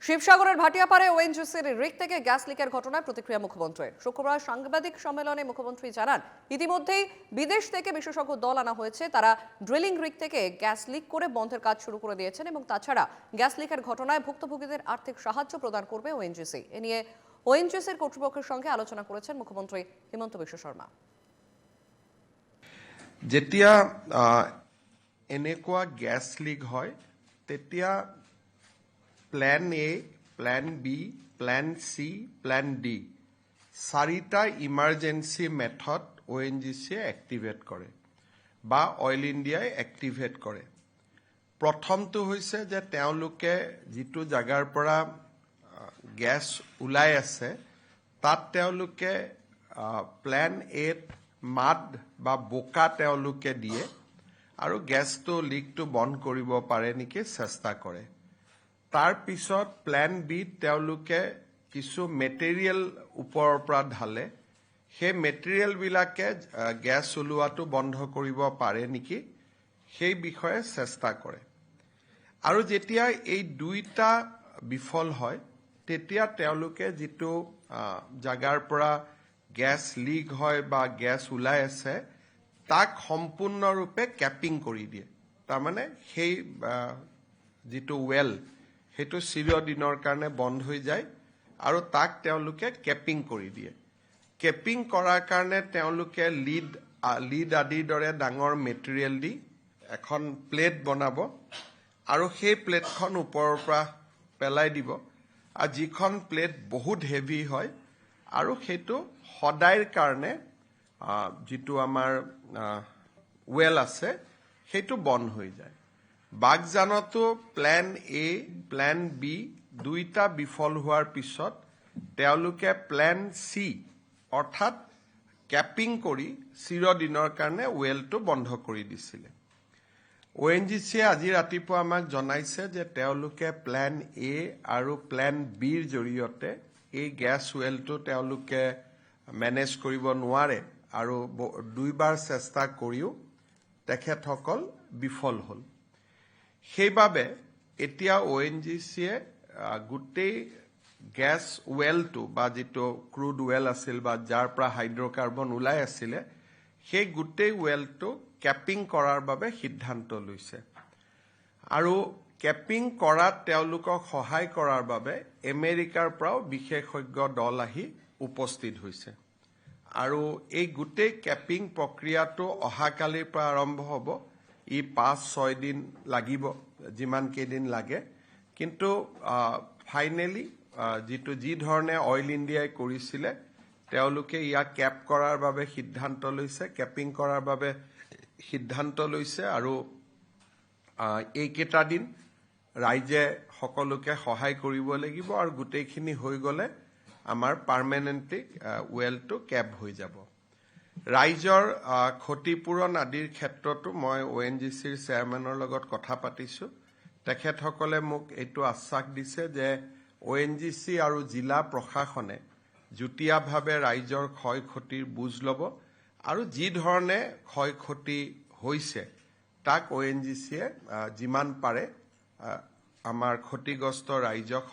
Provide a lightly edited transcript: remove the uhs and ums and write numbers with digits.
শিবসাগরের ভাটিয়াপাড়ে ওএনজিসির রিক থেকে গ্যাস লিকের ঘটনায় প্রতিক্রিয়া মুখ্যমন্ত্রীর। শুক্রবার সাংবাদিক সম্মেলনে মুখ্যমন্ত্রী জানান, ইতিমধ্যেই বিদেশ থেকে বিশেষজ্ঞ দল আনা হয়েছে। তারা ড্রিলিং রিক থেকে গ্যাস লিক করে বন্ধের কাজ শুরু করে দিয়েছেন এবং তাছাড়া গ্যাস লিকের ঘটনায় ভুক্তভোগীদের আর্থিক সাহায্য প্রদান করবে ওএনজিসি। এ নিয়ে ওএনজিসির কর্তৃপক্ষের সঙ্গে আলোচনা করেছেন মুখ্যমন্ত্রী হিমন্ত বিশ্ব শর্মা। যেতিয়া এনেকুৱা গ্যাস লিক হয় তেতিয়া plan A, plan B, plan C, plan D চাৰিটা ইমাৰ্জেঞ্চি মেথড ONGCয়ে এক্টিভেট কৰে বা অইল ইণ্ডিয়াই এক্টিভেট কৰে। প্ৰথমটো হৈছে যে তেওঁলোকে যিটো জাগাৰ পৰা গ্যাস ওলাই আছে তাত তেওঁলোকে প্ল্যান এত মাড বা বোকা তেওঁলোকে দিয়ে আৰু গ্যাসটো লিকটো বন্ধ কৰিব পাৰে নেকি চেষ্টা কৰে। তাৰ পিছত প্ল্যান বি তেওঁলোকে কিছু মেটেৰিয়েল ওপৰৰ পৰা ঢালে, সেই মেটেৰিয়েল বিলাকে গ্যাস ওলোৱাটো বন্ধ কৰিব পাৰে নেকি সেই বিষয়ে চেষ্টা কৰে। আৰু যেতিয়া এই দুইটা বিফল হয় তেতিয়া তেওঁলোকে যিটো জাগাৰ পৰা গ্যাস লিক হয় বা গ্যাস ওলাই আছে তাক সম্পূৰ্ণৰূপে ক্যাপিং কৰি দিয়ে। তাৰমানে সেই যিটো ৱেল সেইটো চিৰদিনৰ কাৰণে বন্ধ হৈ যায় আৰু তাক তেওঁলোকে ক্যাপিং কৰি দিয়ে। ক্যাপিং কৰাৰ কাৰণে তেওঁলোকে লিড আদিৰ দৰে ডাঙৰ মেটেৰিয়েল দি এখন প্লেট বনাব আৰু সেই প্লেটখন ওপৰৰ পৰা পেলাই দিব। আৰু যিখন প্লেট বহুত হেভি হয় আৰু সেইটো সদায়ৰ কাৰণে যিটো আমাৰ ৱেল আছে সেইটো বন্ধ হৈ যায়। বাগজানতো প্ল্যান এ, প্ল্যান বি দুইটা বিফল হোৱাৰ পিছত তেওঁলোকে প্ল্যান সি অৰ্থাৎ ক্যাপিং কৰি চিৰদিনৰ কাৰণে ৱেলটো বন্ধ কৰি দিছিলে। ONGCয়ে আজি ৰাতিপুৱা আমাক জনাইছে যে তেওঁলোকে প্ল্যান এ আৰু প্ল্যান বিৰ জৰিয়তে এই গ্যাস ৱেলটো তেওঁলোকে মেনেজ কৰিব নোৱাৰে আৰু দুইবাৰ চেষ্টা কৰিও তেখেতসকল বিফল হ'ল। সেইবাবে এতিয়া ONGCয়ে গোটেই গ্যাস ৱেলটো বা যিটো ক্ৰুড ৱেল আছিল বা যাৰ পৰা হাইড্ৰকাৰ্বন ওলাই আছিলে সেই গোটেই ৱেলটো ক্যাপিং কৰাৰ বাবে সিদ্ধান্ত লৈছে। আৰু ক্যাপিং কৰাত তেওঁলোকক সহায় কৰাৰ বাবে আমেৰিকাৰ পৰাও বিশেষজ্ঞ দল আহি উপস্থিত হৈছে। আৰু এই গোটেই ক্যাপিং প্ৰক্ৰিয়াটো অহাকালিৰ পৰা আৰম্ভ হ'ব। ই 5-6 দিন লাগিব, যিমান কেইদিন লাগে। কিন্তু ফাইনেলি যি ধৰণে অইল ইণ্ডিয়াই কৰিছিলে তেওঁলোকে ইয়াক ক্যাপ কৰাৰ বাবে সিদ্ধান্ত লৈছে, ক্যাপিং কৰাৰ বাবে সিদ্ধান্ত লৈছে। আৰু এইকেইটা দিন ৰাইজে সকলোকে সহায় কৰিব লাগিব আৰু গোটেইখিনি হৈ গ'লে আমাৰ পাৰ্মানেণ্টলি ৱেলটো ক্যাপ হৈ যাব। ৰাইজৰ ক্ষতিপূৰণ আদিৰ ক্ষেত্ৰতো মই ONGCৰ চেয়াৰমেনৰ লগত কথা পাতিছোঁ। তেখেতসকলে মোক এইটো আশ্বাস দিছে যে ONGC আৰু জিলা প্ৰশাসনে যুটীয়াভাৱে ৰাইজৰ ক্ষয় ক্ষতিৰ বুজ ল'ব আৰু যি ধৰণে ক্ষয় ক্ষতি হৈছে তাক ONGCয়ে যিমান পাৰে আমাৰ ক্ষতিগ্ৰস্ত ৰাইজক